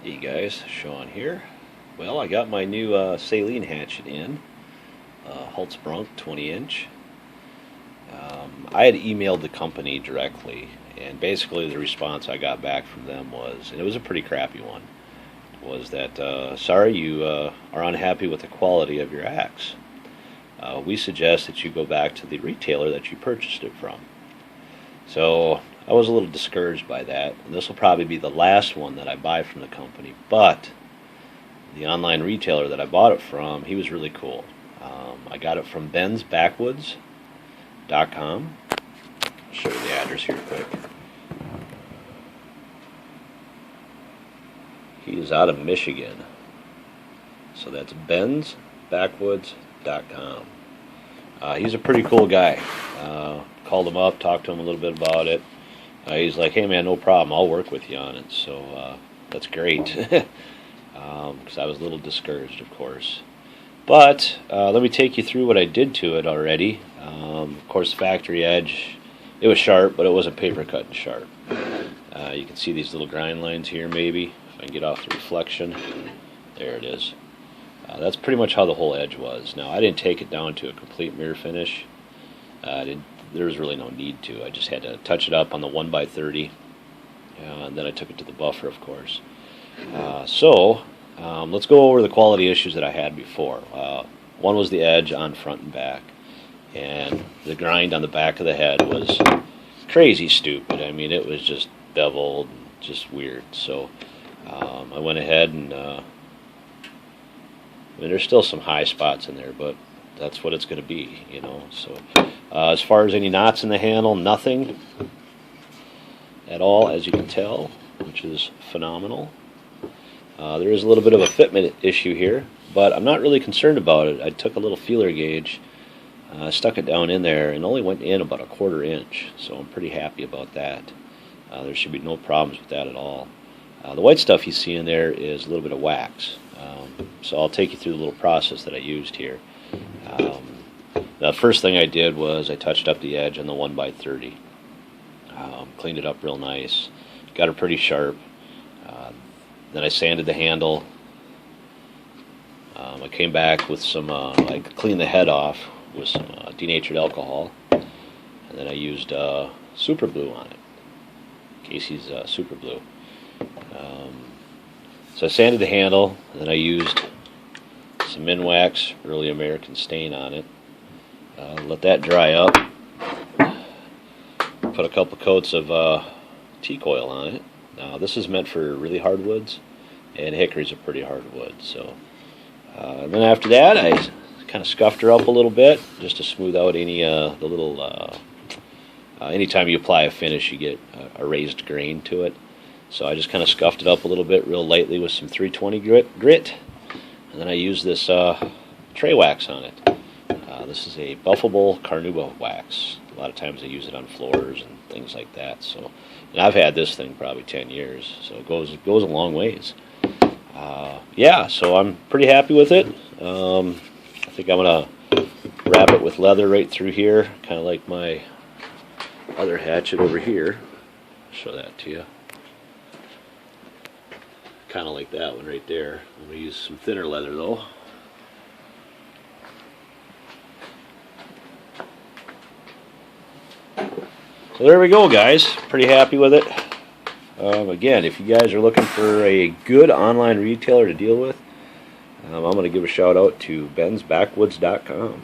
Hey guys, Sean here. Well, I got my new Salen hatchet in, Hults Bruks 20 inch. I had emailed the company directly, and basically the response I got back from them was, and it was a pretty crappy one, was that, sorry, you are unhappy with the quality of your axe. We suggest that you go back to the retailer that you purchased it from. So I was a little discouraged by that. And this will probably be the last one that I buy from the company. But the online retailer that I bought it from, he was really cool. I got it from bensbackwoods.com. I'll show you the address here quick. He is out of Michigan. So that's bensbackwoods.com. He's a pretty cool guy. Called him up, talked to him a little bit about it. He's like, hey man, no problem, I'll work with you on it. So that's great. Because I was a little discouraged, of course. But let me take you through what I did to it already. Of course, factory edge, it was sharp, but it wasn't paper cut and sharp. You can see these little grind lines here, maybe. If I can get off the reflection. There it is. That's pretty much how the whole edge was. Now, I didn't take it down to a complete mirror finish. There was really no need to. I just had to touch it up on the 1x30, and then I took it to the buffer, of course. Let's go over the quality issues that I had before. One was the edge on front and back, and the grind on the back of the head was crazy stupid. I mean, it was just beveled, just weird. So I went ahead and I mean, there's still some high spots in there, but that's what it's going to be, you know. So as far as any knots in the handle, nothing at all, as you can tell, which is phenomenal. There is a little bit of a fitment issue here, but I'm not really concerned about it. I took a little feeler gauge, stuck it down in there, and only went in about a 1/4 inch, so I'm pretty happy about that. There should be no problems with that at all. The white stuff you see in there is a little bit of wax. So I'll take you through the little process that I used here. The first thing I did was I touched up the edge on the 1x30. Cleaned it up real nice. Got it pretty sharp. Then I sanded the handle. I came back with some, I cleaned the head off with some denatured alcohol. And then I used super glue on it. Casey's super glue. So I sanded the handle, and then I used some Minwax Early American stain on it. Let that dry up. Put a couple coats of teak oil on it. Now this is meant for really hard woods, and hickory's a pretty hard wood. So and then after that, I kind of scuffed her up a little bit just to smooth out any the little. Anytime you apply a finish, you get a raised grain to it. So I just kind of scuffed it up a little bit real lightly with some 320 grit. And then I used this tray wax on it. This is a buffable carnauba wax. A lot of times I use it on floors and things like that. So, and I've had this thing probably 10 years, so it goes a long ways. Yeah, so I'm pretty happy with it. I think I'm going to wrap it with leather right through here, kind of like my other hatchet over here. I'll show that to you. Kind of like that one right there. I'm going to use some thinner leather though. So there we go, guys. Pretty happy with it. Again, if you guys are looking for a good online retailer to deal with, I'm going to give a shout out to bensbackwoods.com.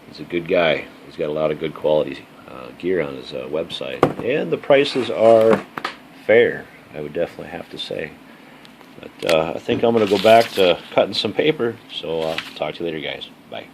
He's a good guy. He's got a lot of good quality gear on his website, and the prices are fair, I would definitely have to say. But I think I'm going to go back to cutting some paper, so I'll talk to you later, guys. Bye.